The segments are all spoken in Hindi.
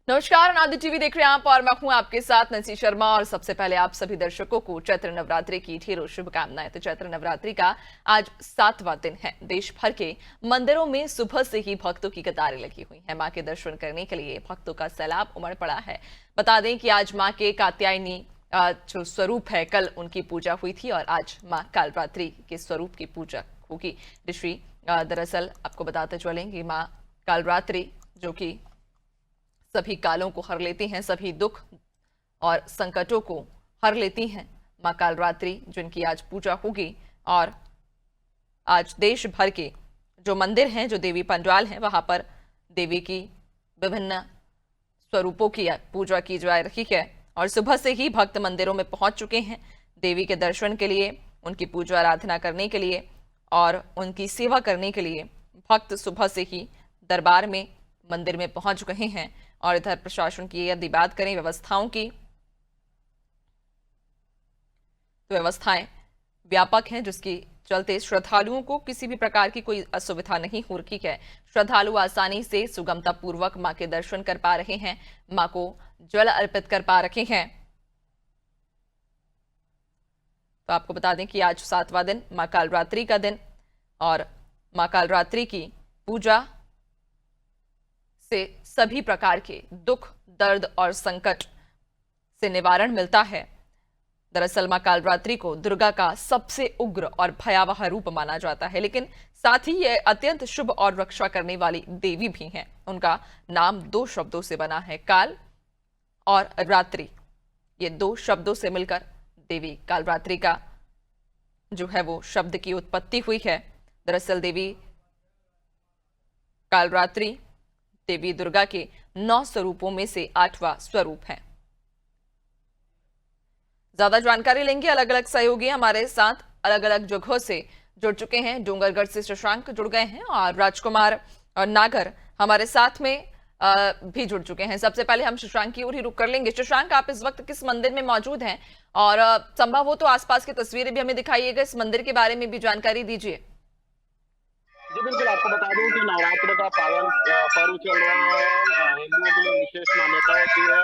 नमस्कार, अनादि टीवी देख रहे हैं आप और मैं हूं आपके साथ नंसी शर्मा। और सबसे पहले आप सभी दर्शकों को चैत्र नवरात्रि की ढेरों शुभकामनाएं। तो चैत्र नवरात्रि का आज 7वां दिन है। देश भर के मंदिरों में सुबह से ही भक्तों की कतारें लगी हुई हैं। मां के दर्शन करने के लिए भक्तों का सैलाब उमड़ पड़ा है। बता दें कि आज मां के कात्यायनी जो स्वरूप है, कल उनकी पूजा हुई थी और आज मां कालरात्रि के स्वरूप की पूजा होगी। ऋषि दरअसल आपको बताते चलेंगे, मां कालरात्रि जो कि सभी कालों को हर लेती हैं, सभी दुख और संकटों को हर लेती हैं। मां कालरात्रि जिनकी आज पूजा होगी और आज देश भर के जो मंदिर हैं, जो देवी पंडाल हैं, वहां पर देवी की विभिन्न स्वरूपों की पूजा की जा रही है। और सुबह से ही भक्त मंदिरों में पहुंच चुके हैं देवी के दर्शन के लिए, उनकी पूजा आराधना करने के लिए और उनकी सेवा करने के लिए। भक्त सुबह से ही दरबार में, मंदिर में पहुंच रहे हैं। और इधर प्रशासन की यदि बात करें व्यवस्थाओं की, तो व्यवस्थाएं व्यापक हैं, जिसकी चलते श्रद्धालुओं को किसी भी प्रकार की कोई असुविधा नहीं हो रही है। श्रद्धालु आसानी से सुगमता पूर्वक मां के दर्शन कर पा रहे हैं, मां को जल अर्पित कर पा रहे हैं। तो आपको बता दें कि आज 7वां दिन, मां कालरात्रि का दिन, और मां कालरात्रि की पूजा से सभी प्रकार के दुख, दर्द और संकट से निवारण मिलता है। दरअसल मां कालरात्रि को दुर्गा का सबसे उग्र और भयावह रूप माना जाता है, लेकिन साथ ही यह अत्यंत शुभ और रक्षा करने वाली देवी भी हैं। उनका नाम 2 शब्दों से बना है, काल और रात्रि। ये 2 शब्दों से मिलकर देवी कालरात्रि का जो है वो शब्द की उत्पत्ति हुई है। दरअसल देवी कालरात्रि देवी दुर्गा के 9 स्वरूपों में से 8वां स्वरूप है। ज्यादा जानकारी लेंगे, अलग अलग सहयोगी हमारे साथ अलग अलग जगहों से जुड़ चुके हैं। डूंगरगढ़ से शशांक जुड़ गए हैं और राजकुमार और नागर हमारे साथ में भी जुड़ चुके हैं। सबसे पहले हम शशांक की ओर ही रुक कर लेंगे। शशांक, आप इस वक्त किस मंदिर में मौजूद हैं और संभव हो तो आसपास की तस्वीरें भी हमें दिखाइएगा, इस मंदिर के बारे में भी जानकारी दीजिए। जी बिल्कुल, आपको बता दूं कि नवरात्र का पावन पर्व चल रहा है। हिंदुओं के लिए विशेष मान्यता होती है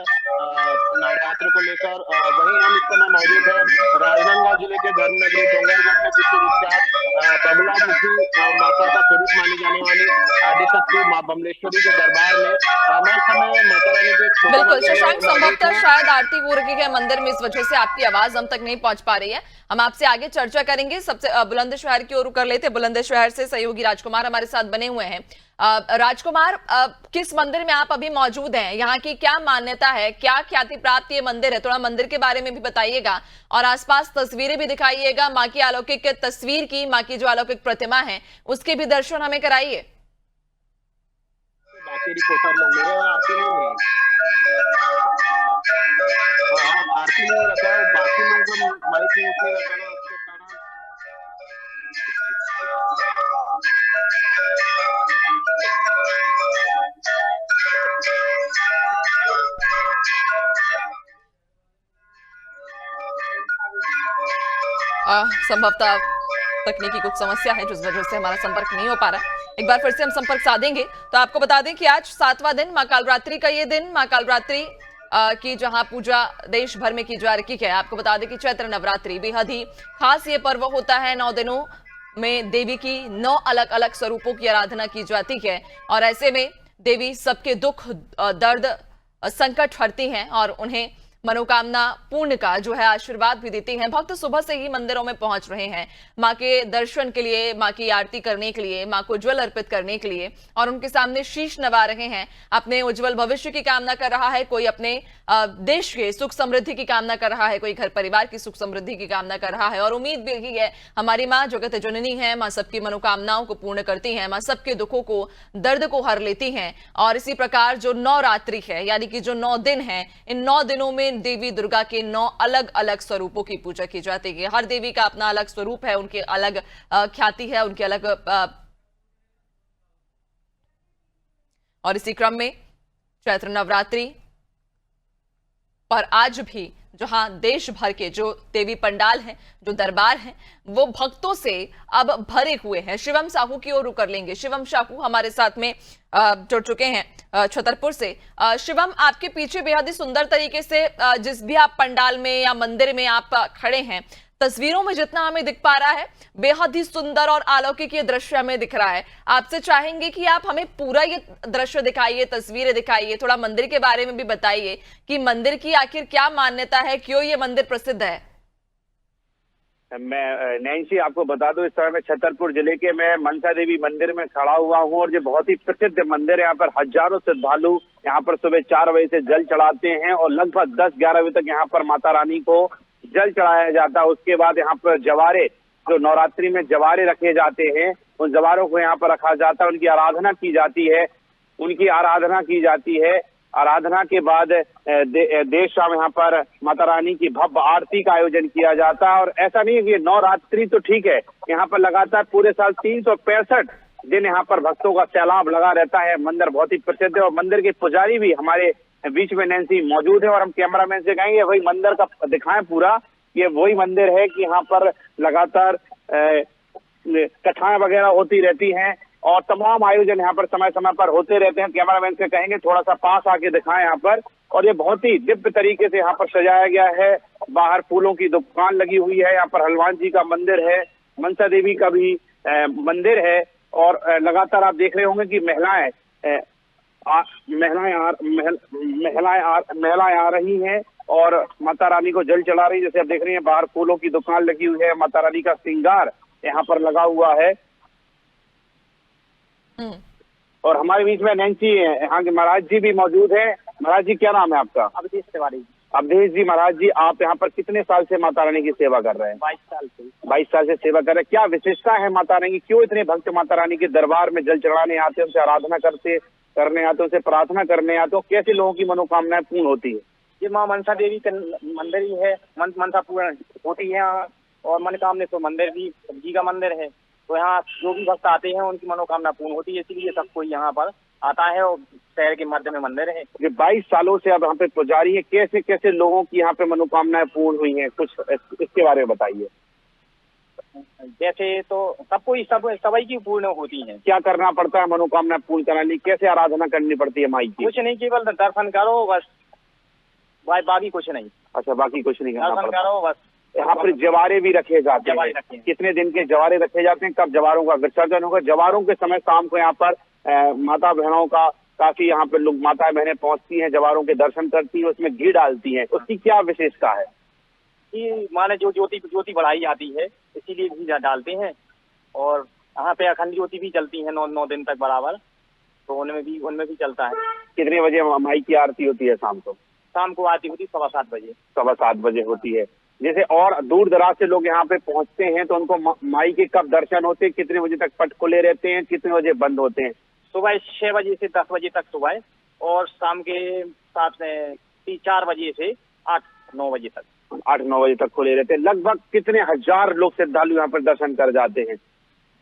नवरात्र को लेकर। वहीं हम इस समय मौजूद है राजनांदगांव जिले के धर्मनगरी डोंगरगढ़ में विश्वविख्यात बगलामुखी माता का स्वरूप मानी जाने वाली आदिशक्ति मां बमलेश्वरी के दरबार में। मैं इस समय माता रानी के छोटे बिल्कुल मंदिर शशांक, में मौजूद संभवतः हूँ। शायद आरती हो रही है मंदिर में, इस वजह से आपकी आवाज हम तक नहीं पहुंच पा रही है। हम आपसे आगे चर्चा करेंगे। सबसे बुलंदशहर की ओर कर लेते हैं। बुलंदशहर से सहयोगी राजकुमार हमारे साथ बने हुए हैं। राजकुमार, किस मंदिर में आप अभी मौजूद हैं? यहाँ की क्या मान्यता है, क्या ख्याति प्राप्त ये मंदिर है? थोड़ा मंदिर के बारे में भी बताइएगा और आसपास तस्वीरें भी दिखाइएगा। माँ की अलौकिक तस्वीर की, माँ की जो अलौकिक प्रतिमा है, उसके भी दर्शन हमें कराइए। बाकी रिपोर्टर लोग मेरे आरती नहीं हो रहा है। हाँ, आरती नहीं हो रखा है, बाकी लोग जब माइक म्यूट नहीं रहता ना, उसके कारण। संभवतः तकनीकी कुछ समस्या है जिस वजह से हमारा संपर्क नहीं हो पा रहा है। एक बार फिर से हम संपर्क साधेंगे। तो आपको बता दें कि आज 7वां दिन, मां कालरात्रि का ये दिन, मां कालरात्रि की जहां पूजा देश भर में की जा रही है। आपको बता दें कि चैत्र नवरात्रि बेहद ही खास ये पर्व होता है। 9 दिनों में देवी की 9 अलग अलग स्वरूपों की आराधना की जाती है और ऐसे में देवी सबके दुख, दर्द, संकट हरती हैं और उन्हें मनोकामना पूर्ण का जो है आशीर्वाद भी देती हैं। भक्त सुबह से ही मंदिरों में पहुंच रहे हैं मां के दर्शन के लिए, मां की आरती करने के लिए, मां को जल अर्पित करने के लिए और उनके सामने शीश नवा रहे हैं। अपने उज्जवल भविष्य की कामना कर रहा है, कोई अपने देश के सुख समृद्धि की कामना कर रहा है, कोई घर परिवार की सुख समृद्धि की कामना कर रहा है। और उम्मीद भी यही है, हमारी मां जगत जननी है, मां सबकी मनोकामनाओं को पूर्ण करती है, मां सबके दुखों को, दर्द को हर लेती हैं। और इसी प्रकार जो नवरात्रि है, यानी कि जो 9 दिन है, इन 9 दिनों में देवी दुर्गा के 9 अलग अलग स्वरूपों की पूजा की जाती है। हर देवी का अपना अलग स्वरूप है, उनकी अलग ख्याति है, उनकी अलग और इसी क्रम में चैत्र नवरात्रि पर आज भी जहां देश भर के जो देवी पंडाल हैं, जो दरबार हैं, वो भक्तों से अब भरे हुए हैं। शिवम साहू की ओर रुख कर लेंगे। शिवम साहू हमारे साथ में जुड़ चुके हैं छतरपुर से। शिवम, आपके पीछे बेहद ही सुंदर तरीके से जिस भी आप पंडाल में या मंदिर में आप खड़े हैं, तस्वीरों में जितना हमें दिख पा रहा है, बेहद ही सुंदर और अलौकिक ये दृश्य हमें दिख रहा है। आपसे चाहेंगे कि आप हमें पूरा ये दृश्य दिखाइए, तस्वीरें दिखाइए, थोड़ा मंदिर के बारे में भी बताइए कि मंदिर की आखिर क्या मान्यता है, क्यों ये मंदिर प्रसिद्ध है। मैं नैन्सी आपको बता दूं, इस समय मैं छतरपुर जिले के मैं मनसा देवी मंदिर में खड़ा हुआ हूं और ये बहुत ही प्रसिद्ध मंदिर है। यहाँ पर हजारों श्रद्धालु यहाँ पर सुबह 4 बजे से जल चढ़ाते हैं और लगभग 10-11 बजे तक यहाँ पर माता रानी को जल चढ़ाया जाता है। उसके बाद यहाँ पर जवारे, जो नवरात्रि में जवारे रखे जाते हैं, उन जवारों को यहाँ पर रखा जाता है, उनकी आराधना की जाती है। उनकी आराधना की जाती है। आराधना के बाद देर शाम यहाँ पर माता रानी की भव्य आरती का आयोजन किया जाता है। और ऐसा नहीं है कि नवरात्रि तो ठीक है, यहाँ पर लगातार पूरे साल 365 दिन यहाँ पर भक्तों का सैलाब लगा रहता है। मंदिर बहुत ही प्रसिद्ध है और मंदिर के पुजारी भी हमारे बीच में नैन्सी मौजूद है और हम कैमरामैन से कहेंगे वही मंदिर का दिखाएं पूरा। ये वही मंदिर है कि यहाँ पर लगातार कथाएं वगैरह होती रहती हैं और तमाम आयोजन यहाँ पर समय समय पर होते रहते हैं। कैमरामैन से कहेंगे थोड़ा सा पास आके दिखाएं यहाँ पर। और ये बहुत ही दिव्य तरीके से यहाँ पर सजाया गया है। बाहर फूलों की दुकान लगी हुई है। यहाँ पर हनुमान जी का मंदिर है, मनसा देवी का भी मंदिर है और लगातार आप देख रहे होंगे कि महिलाएं आ रही हैं और माता रानी को जल चढ़ा रही है। जैसे आप देख रहे हैं बाहर फूलों की दुकान लगी हुई है, माता रानी का श्रृंगार यहाँ पर लगा हुआ है। और हमारे बीच में नैन्सी यहाँ के महाराज जी भी मौजूद है। महाराज जी, क्या नाम है आपका? अवधेश तिवारी। अवधेश जी, महाराज जी आप यहाँ पर कितने साल से माता रानी की सेवा कर रहे हैं? 22 साल से। 22 साल से सेवा कर रहे हैं। क्या विशेषता है माता रानी की? क्यों इतने भक्त माता रानी के दरबार में जल चढ़ाने आते हैं, उनसे आराधना करने आते हैं, उनसे प्रार्थना करने आते हैं? कैसे लोगों की मनोकामनाएं पूर्ण होती है? ये माँ मनसा देवी का मंदिर ही है, मनसा पूर्ण होती है यहाँ। और मनोकामना तो मंदिर भी जी का मंदिर है, तो यहाँ जो भी भक्त आते हैं उनकी मनोकामना पूर्ण होती है, इसीलिए सब कोई यहाँ पर आता है और शहर के मध्य में मंदिर है। ये 22 सालों से अब यहाँ पे पुजारी है, कैसे कैसे लोगों की यहाँ पे मनोकामनाएं पूर्ण हुई हैं, कुछ इसके बारे में बताइए। जैसे तो सभी की पूर्ण होती है। क्या करना पड़ता है मनोकामना पूर्ण कराने? कैसे आराधना करनी पड़ती है माई की? कुछ नहीं, केवल दर्शन करो बस, बाकी कुछ नहीं। अच्छा, बाकी कुछ नहीं करना दर्शन पड़ता। करो बस। यहाँ पर जवारे भी रखे जाते हैं। कितने दिन के जवारे रखे जाते हैं? कब जवारों का विसर्जन होगा? जवारों के समय शाम को यहाँ पर माता बहनों का काफी यहाँ पे लोग माता बहनें पहुंचती हैं, जवारों के दर्शन करती हैं, उसमें घी डालती हैं। उसकी क्या विशेषता है? कि माने जो ज्योति बढ़ाई जाती है, इसीलिए घी डालते हैं। और यहाँ पे अखंड ज्योति भी चलती है 9 दिन तक बराबर, तो उनमें भी चलता है। कितने बजे माई की आरती होती है? शाम को आरती होती 7:15 बजे। 7:15 बजे होती है। जैसे और दूर दराज से लोग यहाँ पे पहुँचते हैं तो उनको माई के कब दर्शन होते हैं? कितने बजे तक पट खुले रहते हैं? कितने बजे बंद होते हैं? सुबह 6 बजे से 10 बजे तक सुबह, और शाम के 4 बजे से 8-9 बजे तक। 8-9 बजे तक खुले रहते हैं। लगभग कितने हजार लोग श्रद्धालु यहाँ पर दर्शन कर जाते हैं?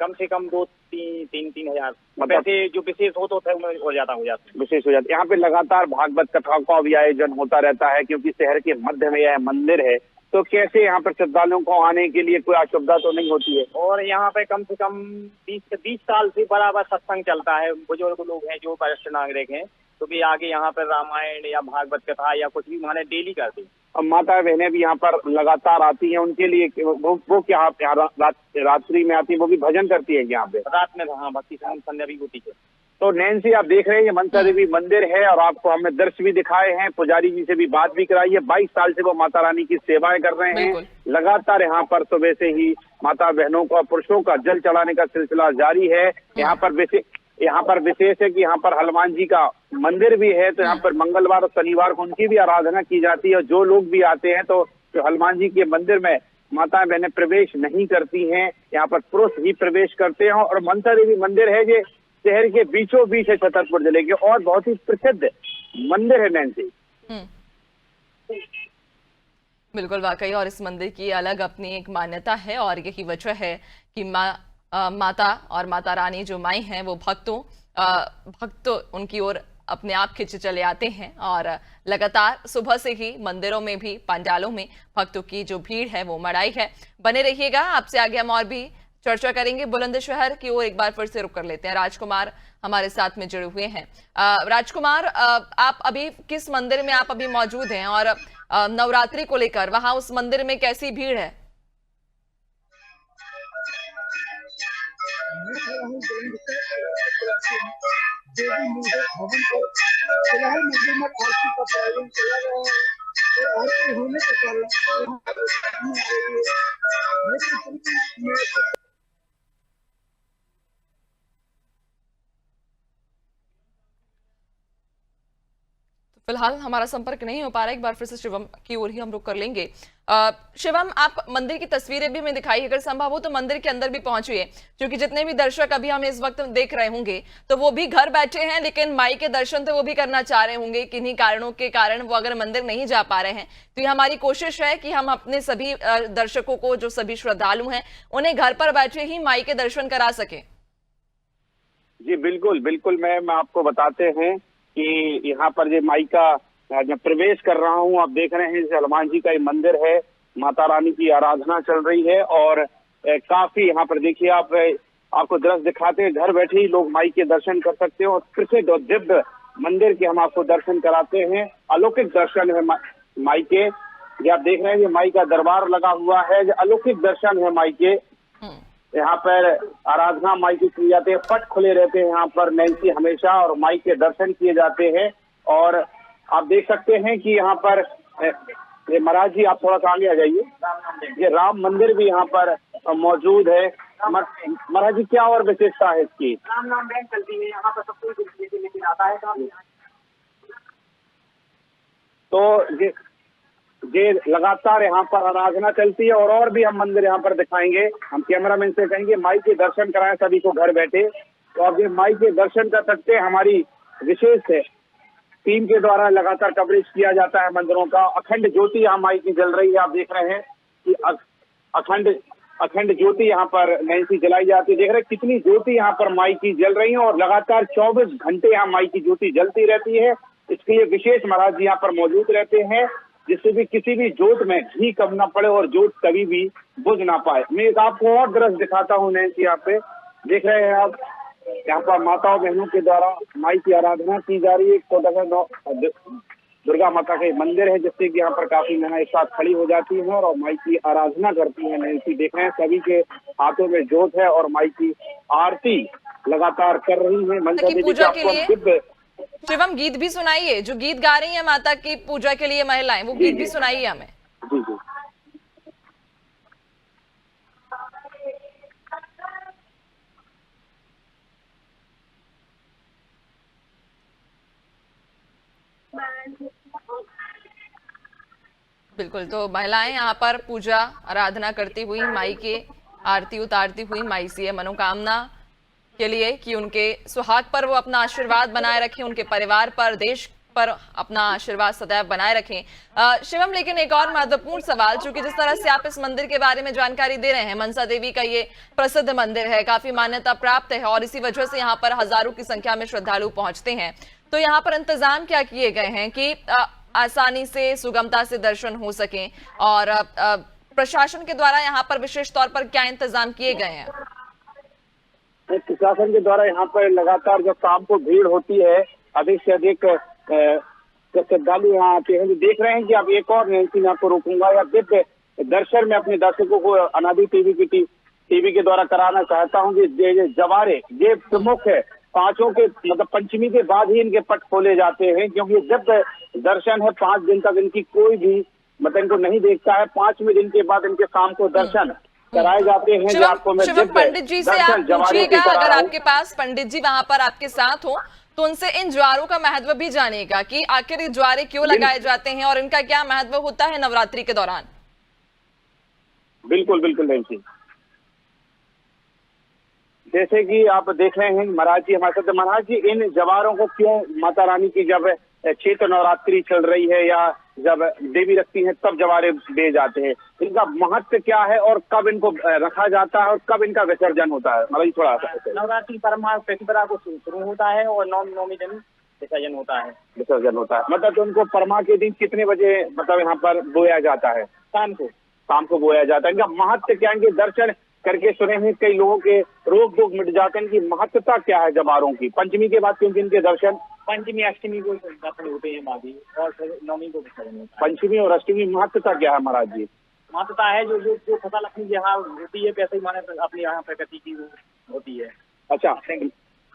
कम से कम 2-3 हजार। वैसे जो विशेष हो तो हो जाता विशेष हो जाता। यहाँ पे लगातार भागवत कथाओं का भी आयोजन होता रहता है, क्योंकि शहर के मध्य में यह मंदिर है। तो कैसे यहाँ पर श्रद्धालुओं को आने के लिए कोई असुविधा तो नहीं होती है? और यहाँ पे कम से कम 20 साल से बराबर सत्संग चलता है। बुजुर्ग लोग हैं जो वरिष्ठ नागरिक हैं, तो भी आगे यहाँ पर रामायण या भागवत कथा या कुछ भी माने डेली करते हैं। अब माता बहनें भी यहाँ पर लगातार आती हैं, उनके लिए वो क्या रात्रि में आती है, वो भी भजन करती है यहाँ पे? रात में हाँ, भक्ति संध्या भी होती है। तो नैन्सी, आप देख रहे हैं ये मनसा देवी मंदिर है और आपको हमने दृश्य भी दिखाए हैं, पुजारी जी से भी बात भी कराई है। 22 साल से वो माता रानी की सेवाएं कर रहे हैं। लगातार यहाँ पर सुबह से ही माता बहनों का, पुरुषों का जल चढ़ाने का सिलसिला जारी है। यहाँ पर विशेष है कि यहाँ पर हनुमान जी का मंदिर भी है, तो यहाँ पर मंगलवार और शनिवार को उनकी भी आराधना की जाती है। और जो लोग भी आते हैं तो हनुमान जी के मंदिर में माता बहनें प्रवेश नहीं करती हैं, यहाँ पर पुरुष ही प्रवेश करते हैं। और मनसा देवी मंदिर है जो शहर के बीचों बीच है, छतरपुर जिले के, और बहुत ही प्रसिद्ध मंदिर है नैन्सी। बिल्कुल, वाकई। और इस मंदिर की अलग अपनी एक मान्यता है और यही वजह है कि माता और माता रानी जो माई हैं वो भक्त उनकी ओर अपने आप खिंचे चले आते हैं और लगातार सुबह से ही मंदिरों में भी, पंडालों में भक्तों की जो भीड़ है वो मड़ाई है। बने रहिएगा, आपसे आगे हम और भी चर्चा करेंगे। बुलंदशहर की ओर एक बार फिर से रुक कर लेते हैं। राजकुमार हमारे साथ में जुड़े हुए हैं। राजकुमार, आप अभी किस मंदिर में आप अभी मौजूद हैं और नवरात्रि को लेकर वहां उस मंदिर में कैसी भीड़ है? फिलहाल मंदिर में आरती का प्रायोजन किया गया है और आरती होने के कारण फिलहाल हमारा संपर्क नहीं हो पा रहा है। एक बार फिर से शिवम की ओर ही हम रुक कर लेंगे। शिवम, आप मंदिर की तस्वीरें भी हमें दिखाई, अगर संभव हो तो मंदिर के अंदर भी पहुंचिए, क्योंकि जितने भी दर्शक अभी हमें इस वक्त देख रहे होंगे तो वो भी घर बैठे हैं, लेकिन माई के दर्शन तो वो भी करना चाह रहे होंगे। किन्हीं कारणों के कारण वो अगर मंदिर नहीं जा पा रहे हैं तो ये हमारी कोशिश है कि हम अपने सभी दर्शकों को, जो सभी श्रद्धालु हैं, उन्हें घर पर बैठे ही माई के दर्शन करा सके। जी बिल्कुल बिल्कुल, मैं आपको बताते हैं कि यहाँ पर जो माई का मैं प्रवेश कर रहा हूँ, आप देख रहे हैं हनुमान जी का ये मंदिर है, माता रानी की आराधना चल रही है और काफी यहाँ पर देखिए आपको दृश्य दिखाते हैं, घर बैठे ही लोग माई के दर्शन कर सकते हैं और प्रसिद्ध और दिव्य मंदिर के हम आपको दर्शन कराते हैं। अलौकिक दर्शन है माई के, ये आप देख रहे हैं, माई का दरबार लगा हुआ है, अलौकिक दर्शन है माई के। यहाँ पर आराधना माई की की जाती है, पट खुले रहते हैं यहाँ पर नैन्सी हमेशा, और माई के दर्शन किए जाते हैं। और आप देख सकते हैं कि यहाँ पर ये महाराज जी, आप थोड़ा सा आगे आ जाइए, ये राम मंदिर भी यहाँ पर मौजूद है। महाराज जी, क्या और विशेषता है इसकी? राम बैंक चलती है यहाँ पर, सब कोई लेकिन आता है तो ये लगातार यहाँ पर आराधना चलती है और भी हम मंदिर यहाँ पर दिखाएंगे। हम कैमरामैन से कहेंगे माई के दर्शन कराएं सभी को घर बैठे, तो अब ये माई के दर्शन कर सकते हैं। हमारी विशेष है टीम के द्वारा लगातार कवरेज किया जाता है मंदिरों का। अखंड ज्योति यहाँ माई की जल रही है, आप देख रहे हैं कि अखंड ज्योति यहाँ पर नैन्सी जलाई जाती है। देख रहे हैं कितनी ज्योति यहाँ पर माई की जल रही है और लगातार 24 घंटे यहाँ माई की ज्योति जलती रहती है। इसके लिए विशेष महाराज जी यहाँ पर मौजूद रहते हैं, जिससे भी किसी भी जोत में घी कम ना पड़े और जोत कभी भी बुझ ना पाए। मैं एक आपको और दृश्य दिखाता हूँ नैन्सी, यहाँ पे देख रहे हैं आप, यहाँ पर माताओं बहनों के द्वारा माई की आराधना की जा रही है। छोटा सा दुर्गा माता का मंदिर है, जिससे कि यहाँ पर काफी महिला एक साथ खड़ी हो जाती है और माई की आराधना करती है। नैन्सी देख रहे हैं सभी के हाथों में जोत है और माई की आरती लगातार कर रही है। मंदिर पूजा के लिए शिवम गीत भी सुनाइए, जो गीत गा रही है माता की पूजा के लिए महिलाएं, वो गीत भी सुनाइए हमें। जी जी। बिल्कुल, तो महिलाएं यहाँ पर पूजा आराधना करती हुई, माई के आरती उतारती हुई, माई से मनोकामना के लिए कि उनके सुहाग पर वो अपना आशीर्वाद बनाए रखें, उनके परिवार पर, देश पर अपना आशीर्वाद सदैव बनाए रखें। शिवम, लेकिन एक और महत्वपूर्ण सवाल, चूंकि जिस तरह से आप इस मंदिर के बारे में जानकारी दे रहे हैं, मनसा देवी का ये प्रसिद्ध मंदिर है, काफी मान्यता प्राप्त है और इसी वजह से यहाँ पर हजारों की संख्या में श्रद्धालु पहुंचते हैं, तो यहाँ पर इंतजाम क्या किए गए हैं कि आसानी से, सुगमता से दर्शन हो सके, और प्रशासन के द्वारा यहाँ पर विशेष तौर पर क्या इंतजाम किए गए हैं? प्रशासन के द्वारा यहाँ पर लगातार जब शाम को भीड़ होती है, अधिक से अधिक श्रद्धालु यहाँ आते हैं। देख रहे हैं कि अब एक और नैन्सी मैं आपको रोकूंगा, या दिव्य दर्शन में अपने दर्शकों को अनादि टीवी के द्वारा कराना चाहता हूँ कि जवारे ये प्रमुख है, पांचों के मतलब पंचमी के बाद ही इनके पट खोले जाते हैं, क्योंकि दिव्य दर्शन है। 5 दिन तक इनकी कोई भी मतलब इनको नहीं देखता है। 5वें दिन के बाद इनके शाम को दर्शन कराए जाते हैं। जो आपको मैं पंडित जी से आप पूछिएगा, अगर आपके पास पंडित जी वहां पर आपके साथ हो तो उनसे इन ज्वारों का महत्व भी जानिएगा कि आखिर ये ज्वारे क्यों लगाए जाते हैं और इनका क्या महत्व होता है नवरात्रि के दौरान। बिल्कुल बिल्कुल नैन्सी, जैसे कि आप देख रहे हैं महाराज जी हमारे साथ। महाराज जी, इन जवारों को क्यों माता रानी की जब चैत्र नवरात्रि चल रही है या जब देवी रखती है तब जवारे दिए जाते हैं, इनका महत्व क्या है और कब इनको रखा जाता है और कब इनका विसर्जन होता है? मतलब थोड़ा सा। नवरात्रि परमार प्रतिपदा को शुरू होता है और नौमी दिन विसर्जन होता है। विसर्जन होता है, मतलब तो उनको परमा के दिन कितने बजे मतलब यहाँ पर बोया जाता है? शाम को बोया जाता है। इनका महत्व क्या है? इनके दर्शन करके सुने हैं कई लोगों के रोग रोग मिट जाते हैं। इनकी महत्वता क्या है जवारों की? पंचमी के बाद क्योंकि इनके दर्शन पंचमी अष्टमी को दर्शन होते हैं बाकी, और फिर नवमी को विसर्जन होता है। पंचमी और अष्टमी महत्वता क्या है महाराज जी? महत्वता है जो फसल अपनी यहाँ होती है वैसे ही माने अपनी यहाँ प्रकृति की वो होती है। अच्छा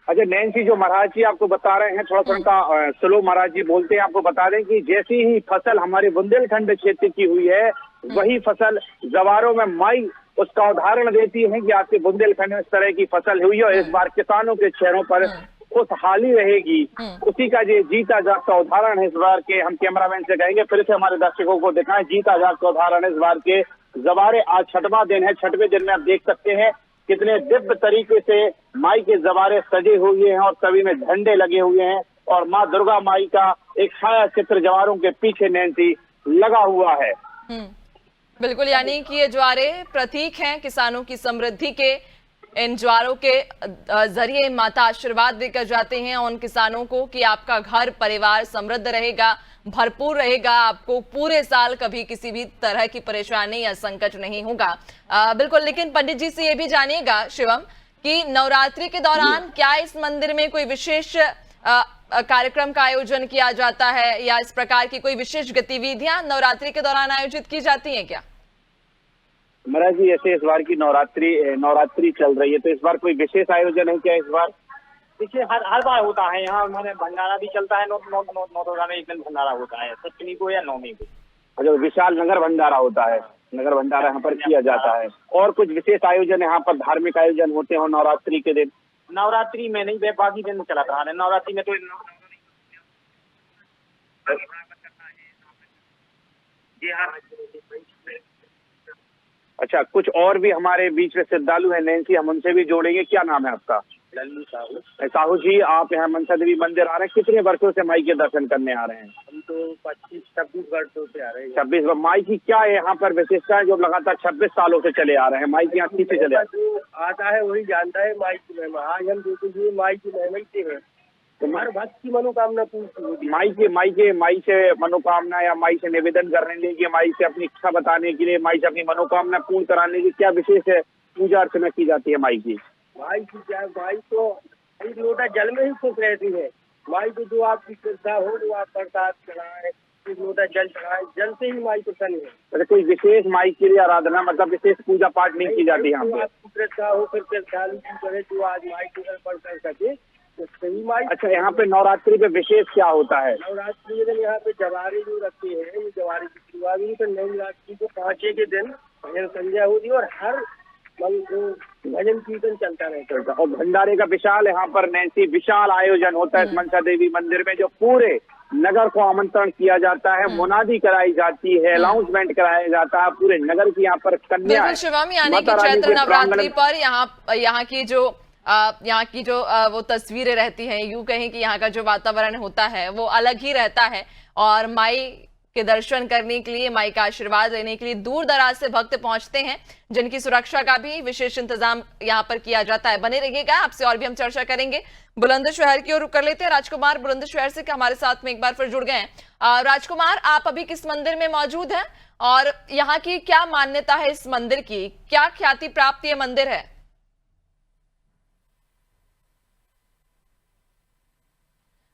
नैन्सी, जो महाराज जी आपको बता रहे हैं, थोड़ा सा उनका स्लो महाराज जी बोलते हैं, आपको बता दें कि जैसी ही फसल हमारे बुंदेलखंड क्षेत्र की हुई है, वही फसल जवारों में माई उसका उदाहरण देती है कि आपके बुंदेलखंड में इस तरह की फसल हुई है और इस बार किसानों के चेहरों पर खुशहाली रहेगी। उसी का ये जीता जागता उदाहरण है इस बार के। हम कैमरामैन से कहेंगे फिर से हमारे दर्शकों को दिखाएं, जीता जागता उदाहरण इस बार के जवारे। आज 6वां दिन है, 6वें दिन में आप देख सकते हैं कितने दिव्य तरीके से माई के जवारे सजे हुए हैं और सभी में झंडे लगे हुए हैं और माँ दुर्गा माई का एक छाया चित्र जवारों के पीछे नैन्सी लगा हुआ है। बिल्कुल, यानी कि ये ज्वारे प्रतीक हैं किसानों की समृद्धि के। इन ज्वारों के जरिए माता आशीर्वाद देकर जाते हैं उन किसानों को कि आपका घर परिवार समृद्ध रहेगा, भरपूर रहेगा, आपको पूरे साल कभी किसी भी तरह की परेशानी या संकट नहीं होगा। बिल्कुल, लेकिन पंडित जी से ये भी जानिएगा शिवम कि नवरात्रि के दौरान क्या इस मंदिर में कोई विशेष कार्यक्रम का आयोजन किया जाता है या इस प्रकार की कोई विशेष गतिविधियां नवरात्रि के दौरान आयोजित की जाती हैं क्या? महाराज जी, ऐसे इस बार की नवरात्रि चल रही है, तो इस बार कोई विशेष आयोजन है क्या इस बार? देखिए हर बार होता है यहाँ, मैंने भंडारा भी चलता है। नौ दुर्गा में एक दिन भंडारा होता है, सप्तमी को या नवमी को। अच्छा, विशाल नगर भंडारा होता है, नगर भंडारा यहाँ पर किया जाता है। और कुछ विशेष आयोजन यहाँ पर धार्मिक आयोजन होते हो नवरात्रि के दिन? नवरात्रि में नहीं, बाकी दिन चला रहा है। नवरात्रि में तो जी हाँ। अच्छा, कुछ और भी हमारे बीच में श्रद्धालु है नैन्सी, हम उनसे भी जोड़ेंगे। क्या नाम है आपका? लल्लू साहू। साहू जी, आप यहाँ मनसा देवी मंदिर आ रहे हैं, कितने वर्षों से माई के दर्शन करने आ रहे हैं? हम तो 25-26 वर्षों से आ रहे हैं। 26 माई की क्या है यहाँ पर विशेषता है जो लगातार 26 सालों से चले आ रहे हैं? माई की यहाँ किससे चले आता है वही जानता है माई की महिमा। आज हम देखिए माई की महिमा से है, हमारे भक्त की मनोकामना पूरी होती है। माई से मनोकामना या माई से निवेदन करने के लिए, माई से अपनी इच्छा बताने के लिए, माई से अपनी मनोकामना पूर्ण कराने की क्या विशेष है पूजा अर्चना की जाती है माई की? माई की क्या, माई तो एक लोटा जल में ही खुश रहती है। माई को जो आपकी श्रद्धा हो, जो आप प्रसाद चढ़ाए, एक लोटा जल चढ़ाए, जल से ही माई प्रसन्न है। अच्छा, कोई विशेष माई के लिए आराधना मतलब विशेष पूजा पाठ नहीं की जाती यहाँ पे? आपकी श्रद्धा हो, फिर श्रद्धालु की करे जो आज माई को अर्पण कर सके तो सही माई। अच्छा, यहाँ पे नवरात्रि पे विशेष क्या होता है? नवरात्रि के दिन यहाँ पे जवारे जो रखते हैं, ये जवारे की शुरुआत हुई तो नवरात्रि को 5 के दिन भजन संध्या होती है और हर भजन कीर्तन चलता रहता है। और भंडारे का विशाल यहाँ पर नैन्सी विशाल आयोजन होता है इस मनसा देवी मंदिर में, जो पूरे नगर को आमंत्रण किया जाता है, मुनादी कराई जाती है, अनाउंसमेंट कराया जाता है पूरे नगर की। यहाँ पर कन्या शिवम, यानी कि चैत्र नवरात्रि पर यहाँ की जो वो तस्वीरें रहती हैं, यूं कहें कि यहाँ का जो वातावरण होता है वो अलग ही रहता है और माई के दर्शन करने के लिए, माई का आशीर्वाद लेने के लिए दूर दराज से भक्त पहुंचते हैं, जिनकी सुरक्षा का भी विशेष इंतजाम यहाँ पर किया जाता है। बने रहिएगा, आपसे और भी हम चर्चा करेंगे। बुलंदशहर की ओर रुख कर लेते हैं। राजकुमार बुलंदशहर से हमारे साथ में एक बार फिर जुड़ गए हैं। राजकुमार, आप अभी किस मंदिर में मौजूद हैं और यहाँ की क्या मान्यता है इस मंदिर की, क्या ख्याति प्राप्त ये मंदिर है?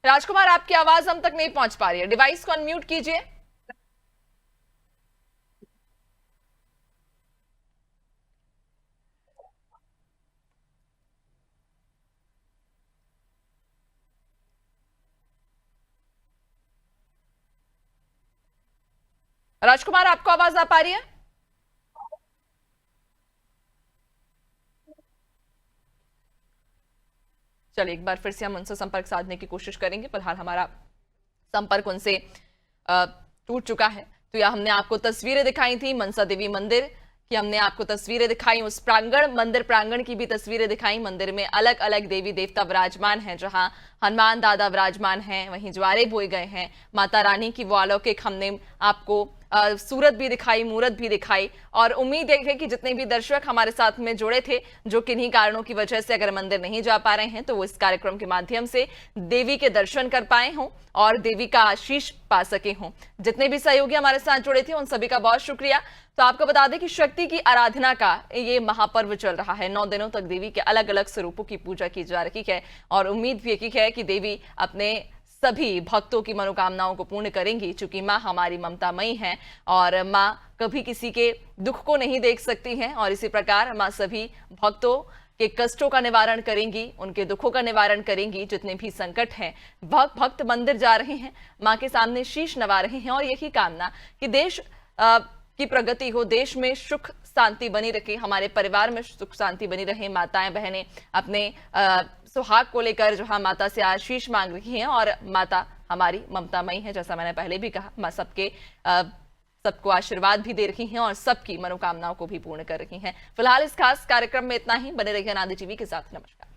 राजकुमार, आपकी आवाज हम तक नहीं पहुंच पा रही है, डिवाइस को अनम्यूट कीजिए। राजकुमार, आपको आवाज आ पा रही है? चलिए, एक बार फिर से हम उनसे संपर्क साधने की कोशिश करेंगे। फिलहाल हमारा संपर्क उनसे टूट चुका है। तो यह हमने आपको तस्वीरें दिखाई थी मनसा देवी मंदिर की, हमने आपको तस्वीरें दिखाई उस मंदिर प्रांगण की भी तस्वीरें दिखाई। मंदिर में अलग अलग देवी देवता विराजमान हैं, जहां हनुमान दादा विराजमान हैं, वहीं ज्वारे बोए गए हैं। माता रानी की वो अलौकिक हमने आपको सूरत भी दिखाई, मूरत भी दिखाई। और उम्मीद है कि जितने भी दर्शक हमारे साथ में जुड़े थे, जो किन्हीं कारणों की वजह से अगर मंदिर नहीं जा पा रहे हैं, तो वो इस कार्यक्रम के माध्यम से देवी के दर्शन कर पाए हों और देवी का आशीष पा सके हों। जितने भी सहयोगी हमारे साथ जुड़े थे, उन सभी का बहुत शुक्रिया। तो आपको बता दें कि शक्ति की आराधना का ये महापर्व चल रहा है। 9 दिनों तक देवी के अलग अलग स्वरूपों की पूजा की जा रही है और उम्मीद भी है कि देवी अपने सभी भक्तों की मनोकामनाओं को पूर्ण करेंगी, क्योंकि माँ हमारी ममतामयी है और माँ कभी किसी के दुख को नहीं देख सकती हैं। और इसी प्रकार माँ सभी भक्तों के कष्टों का निवारण करेंगी, उनके दुखों का निवारण करेंगी। जितने भी संकट हैं, भक्त मंदिर जा रहे हैं, माँ के सामने शीश नवा रहे हैं और यही कामना कि देश की प्रगति हो, देश में सुख शांति बनी रहे, हमारे परिवार में सुख शांति बनी रहे। माताएं बहनें अपने सुहाग को लेकर जहां माता से आशीष मांग रही हैं और माता हमारी ममतामयी है, जैसा मैंने पहले भी कहा। मां सबको आशीर्वाद भी दे रही हैं और सबकी मनोकामनाओं को भी पूर्ण कर रही हैं। फिलहाल इस खास कार्यक्रम में इतना ही। बने रहिए आनंद टीवी के साथ। नमस्कार।